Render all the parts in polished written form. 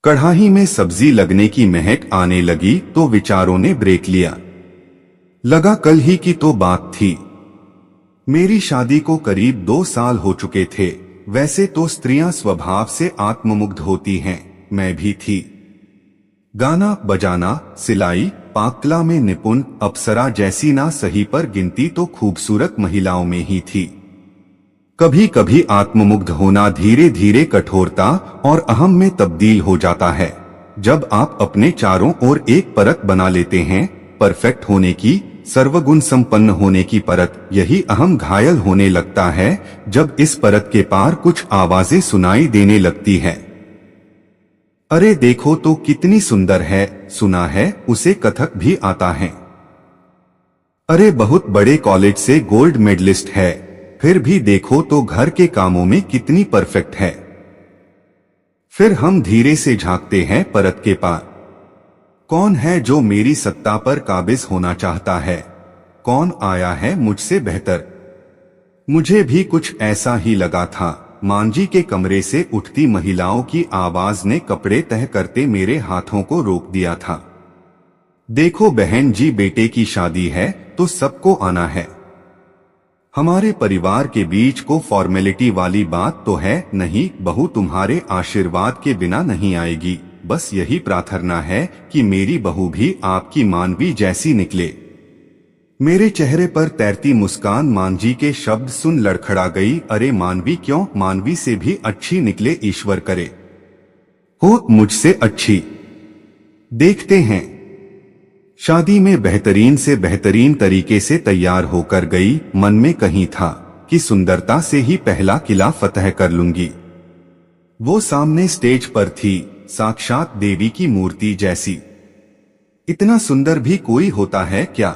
कढ़ाई में सब्जी लगने की महक आने लगी तो विचारों ने ब्रेक लिया। लगा कल ही की तो बात थी। मेरी शादी को करीब 2 साल हो चुके थे। वैसे तो स्त्रियां स्वभाव से आत्ममुग्ध होती हैं, मैं भी थी। गाना बजाना, सिलाई, पाककला में निपुण अप्सरा जैसी ना सही पर गिनती तो खूबसूरत महिलाओं में ही थी। कभी कभी आत्ममुग्ध होना धीरे धीरे कठोरता और अहम में तब्दील हो जाता है। जब आप अपने चारों ओर एक परत बना लेते हैं, परफेक्ट होने की, सर्वगुण संपन्न होने की परत, यही अहम घायल होने लगता है जब इस परत के पार कुछ आवाजें सुनाई देने लगती है। अरे देखो तो कितनी सुंदर है, सुना है उसे कथक भी आता है। अरे बहुत बड़े कॉलेज से गोल्ड मेडलिस्ट है, फिर भी देखो तो घर के कामों में कितनी परफेक्ट है। फिर हम धीरे से झांकते हैं परत के पार। कौन है जो मेरी सत्ता पर काबिज होना चाहता है? कौन आया है मुझसे बेहतर? मुझे भी कुछ ऐसा ही लगा था। मांझी के कमरे से उठती महिलाओं की आवाज ने कपड़े तह करते मेरे हाथों को रोक दिया था। देखो बहन जी, बेटे की शादी है तो सबको आना है। हमारे परिवार के बीच को फॉर्मेलिटी वाली बात तो है नहीं, बहू तुम्हारे आशीर्वाद के बिना नहीं आएगी। बस यही प्रार्थना है कि मेरी बहू भी आपकी मानवी जैसी निकले। मेरे चेहरे पर तैरती मुस्कान मांझी के शब्द सुन लड़खड़ा गई। अरे मानवी क्यों, मानवी से भी अच्छी निकले ईश्वर करे। हो मुझसे अच्छी। देखते हैं। शादी में बेहतरीन से बेहतरीन तरीके से तैयार होकर गई। मन में कहीं था कि सुंदरता से ही पहला किला फतह कर लूंगी। वो सामने स्टेज पर थी, साक्षात देवी की मूर्ति जैसी। इतना सुंदर भी कोई होता है क्या?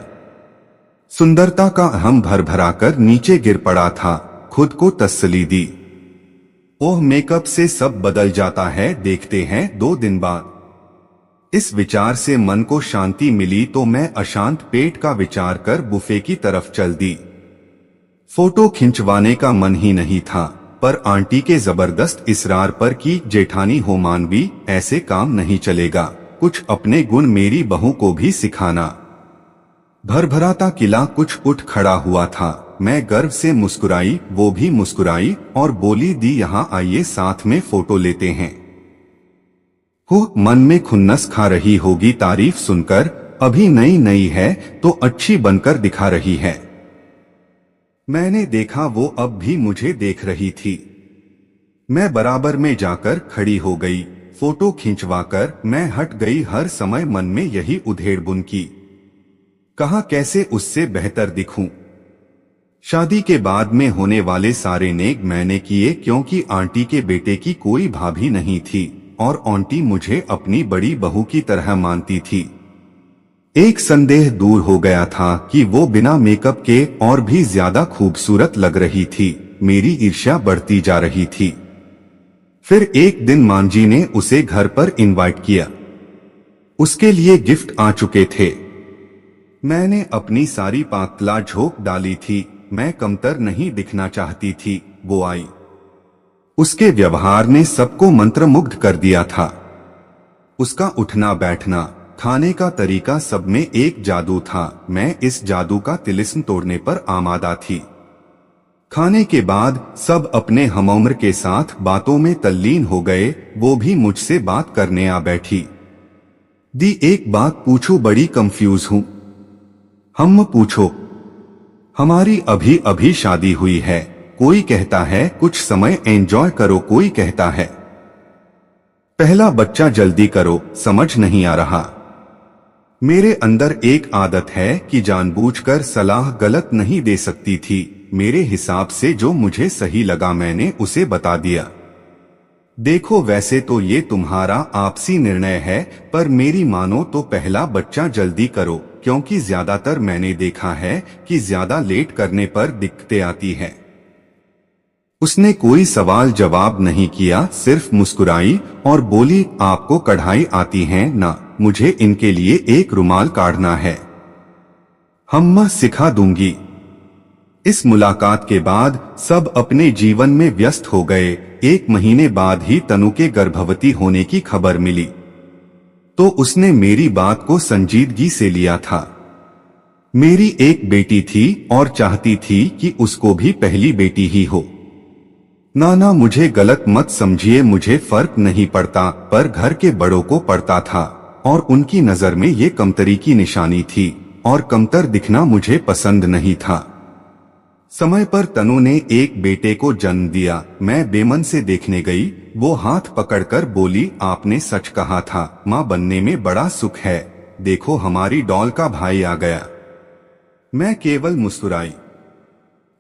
सुंदरता का अहम भर भराकर नीचे गिर पड़ा था। खुद को तसल्ली दी। ओह मेकअप से सब बदल जाता है, देखते हैं 2 दिन बाद। इस विचार से मन को शांति मिली तो मैं अशांत पेट का विचार कर बुफे की तरफ चल दी। फोटो खिंचवाने का मन ही नहीं था, पर आंटी के जबरदस्त इसरार पर कि जेठानी हो मानवी, ऐसे काम नहीं चलेगा, कुछ अपने गुण मेरी बहू को भी सिखाना। भरभराता किला कुछ उठ खड़ा हुआ था। मैं गर्व से मुस्कुराई, वो भी मुस्कुराई और बोली, दी यहाँ आइए साथ में फोटो लेते हैं। हो मन में खुन्नस खा रही होगी तारीफ सुनकर, अभी नई नई है तो अच्छी बनकर दिखा रही है। मैंने देखा वो अब भी मुझे देख रही थी। मैं बराबर में जाकर खड़ी हो गई। फोटो खिंचवाकर मैं हट गई। हर समय मन में यही उधेड़-बुन की, कहाँ कैसे उससे बेहतर दिखूं। शादी के बाद में होने वाले सारे नेक मैंने किए, क्योंकि आंटी के बेटे की कोई भाभी नहीं थी और आंटी मुझे अपनी बड़ी बहू की तरह मानती थी। एक संदेह दूर हो गया था कि वो बिना मेकअप के और भी ज्यादा खूबसूरत लग रही थी। मेरी ईर्ष्या बढ़ती जा रही थी। फिर एक दिन मांझी ने उसे घर पर इनवाइट किया। उसके लिए गिफ्ट आ चुके थे। मैंने अपनी सारी पाककला झोंक डाली थी। मैं कमतर नहीं दिखना चाहती थी। वो आई। उसके व्यवहार ने सबको मंत्रमुग्ध कर दिया था। उसका उठना बैठना, खाने का तरीका, सब में एक जादू था। मैं इस जादू का तिलिस्म तोड़ने पर आमादा थी। खाने के बाद सब अपने हमउम्र के साथ बातों में तल्लीन हो गए। वो भी मुझसे बात करने आ बैठी। दी एक बात पूछूं, बड़ी कंफ्यूज हूं। हम पूछो। हमारी अभी अभी शादी हुई है। कोई कहता है कुछ समय एंजॉय करो, कोई कहता है पहला बच्चा जल्दी करो, समझ नहीं आ रहा। मेरे अंदर एक आदत है कि जानबूझकर सलाह गलत नहीं दे सकती थी। मेरे हिसाब से जो मुझे सही लगा मैंने उसे बता दिया। देखो वैसे तो ये तुम्हारा आपसी निर्णय है, पर मेरी मानो तो पहला बच्चा जल्दी करो, क्योंकि ज्यादातर मैंने देखा है कि ज्यादा लेट करने पर दिक्कतें आती है। उसने कोई सवाल जवाब नहीं किया, सिर्फ मुस्कुराई और बोली, आपको कढ़ाई आती है ना? मुझे इनके लिए एक रुमाल काटना है। हम्मा सिखा दूंगी। इस मुलाकात के बाद सब अपने जीवन में व्यस्त हो गए। 1 महीने बाद ही तनु के गर्भवती होने की खबर मिली तो उसने मेरी बात को संजीदगी से लिया था। मेरी एक बेटी थी और चाहती थी कि उसको भी पहली बेटी ही हो। नाना मुझे गलत मत समझिए, मुझे फर्क नहीं पड़ता, पर घर के बड़ों को पड़ता था और उनकी नजर में ये कमतरी की निशानी थी और कमतर दिखना मुझे पसंद नहीं था। समय पर तनु ने एक बेटे को जन्म दिया। मैं बेमन से देखने गई। वो हाथ पकड़कर बोली, आपने सच कहा था, माँ बनने में बड़ा सुख है। देखो हमारी डॉल का भाई आ गया। मैं केवल मुस्कुराई।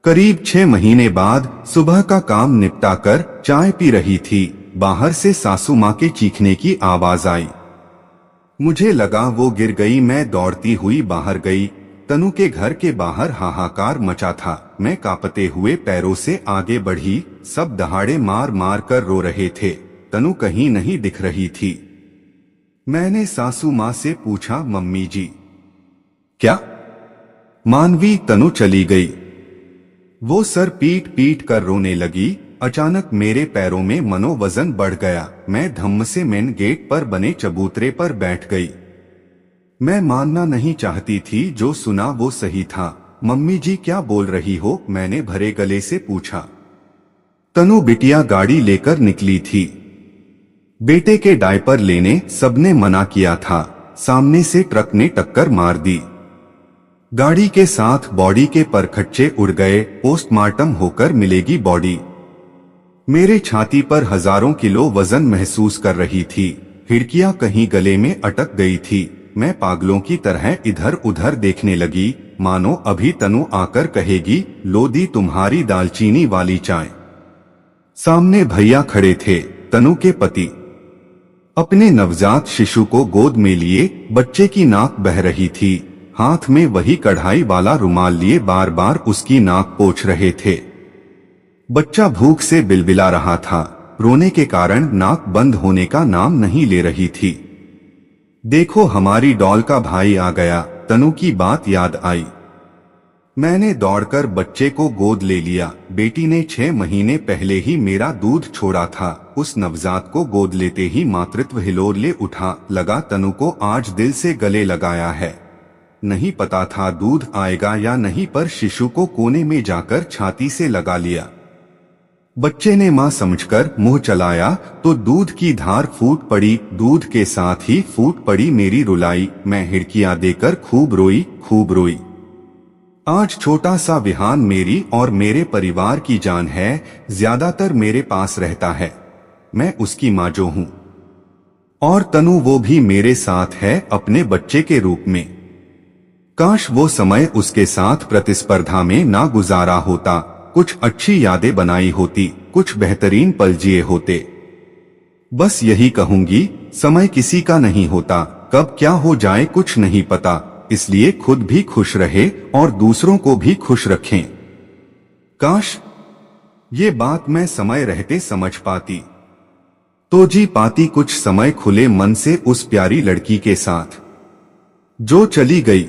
करीब 6 महीने बाद सुबह का काम निपटाकर चाय पी रही थी। बाहर से सासू माँ के चीखने की आवाज आई। मुझे लगा वो गिर गई। मैं दौड़ती हुई बाहर गई। तनु के घर के बाहर हाहाकार मचा था। मैं कांपते हुए पैरों से आगे बढ़ी। सब दहाड़े मार मार कर रो रहे थे। तनु कहीं नहीं दिख रही थी। मैंने सासू माँ से पूछा, मम्मी जी क्या? मानवी, तनु चली गई। वो सर पीट पीट कर रोने लगी। अचानक मेरे पैरों में मनोवजन बढ़ गया। मैं धम्म से मेन गेट पर बने चबूतरे पर बैठ गई। मैं मानना नहीं चाहती थी, जो सुना वो सही था। मम्मी जी क्या बोल रही हो? मैंने भरे गले से पूछा। तनु बिटिया गाड़ी लेकर निकली थी। बेटे के डायपर लेने सबने मना किया था। सामने से ट्रक ने टक्कर मार दी। गाड़ी के साथ बॉडी के परखच्चे उड़ गए। पोस्टमार्टम होकर मिलेगी बॉडी। मेरे छाती पर हजारों किलो वजन महसूस कर रही थी। खिड़कियां कहीं गले में अटक गई थी। मैं पागलों की तरह इधर उधर देखने लगी, मानो अभी तनु आकर कहेगी, लो दी तुम्हारी दालचीनी वाली चाय। सामने भैया खड़े थे, तनु के पति। अपने नवजात शिशु को गोद में लिए बच्चे की नाक बह रही थी। हाथ में वही कढ़ाई वाला रुमाल लिए बार बार उसकी नाक पोंछ रहे थे। बच्चा भूख से बिलबिला रहा था। रोने के कारण नाक बंद होने का नाम नहीं ले रही थी। देखो हमारी डॉल का भाई आ गया। तनु की बात याद आई। मैंने दौड़कर बच्चे को गोद ले लिया। बेटी ने 6 महीने पहले ही मेरा दूध छोड़ा था। उस नवजात को गोद लेते ही मातृत्व हिलोरे उठा। लगा तनु को आज दिल से गले लगाया है। नहीं पता था दूध आएगा या नहीं, पर शिशु को कोने में जाकर छाती से लगा लिया। बच्चे ने मां समझकर मुंह चलाया तो दूध की धार फूट पड़ी। दूध के साथ ही फूट पड़ी मेरी रुलाई। मैं हिड़कियां देकर खूब रोई। आज छोटा सा विहान मेरी और मेरे परिवार की जान है। ज्यादातर मेरे पास रहता है। मैं उसकी मां जो हूं, और तनु वो भी मेरे साथ है अपने बच्चे के रूप में। काश वो समय उसके साथ प्रतिस्पर्धा में ना गुजारा होता। कुछ अच्छी यादें बनाई होती, कुछ बेहतरीन पल जिए होते। बस यही कहूंगी, समय किसी का नहीं होता। कब क्या हो जाए कुछ नहीं पता। इसलिए खुद भी खुश रहे और दूसरों को भी खुश रखें। काश ये बात मैं समय रहते समझ पाती, तो जी पाती कुछ समय खुले मन से उस प्यारी लड़की के साथ जो चली गई।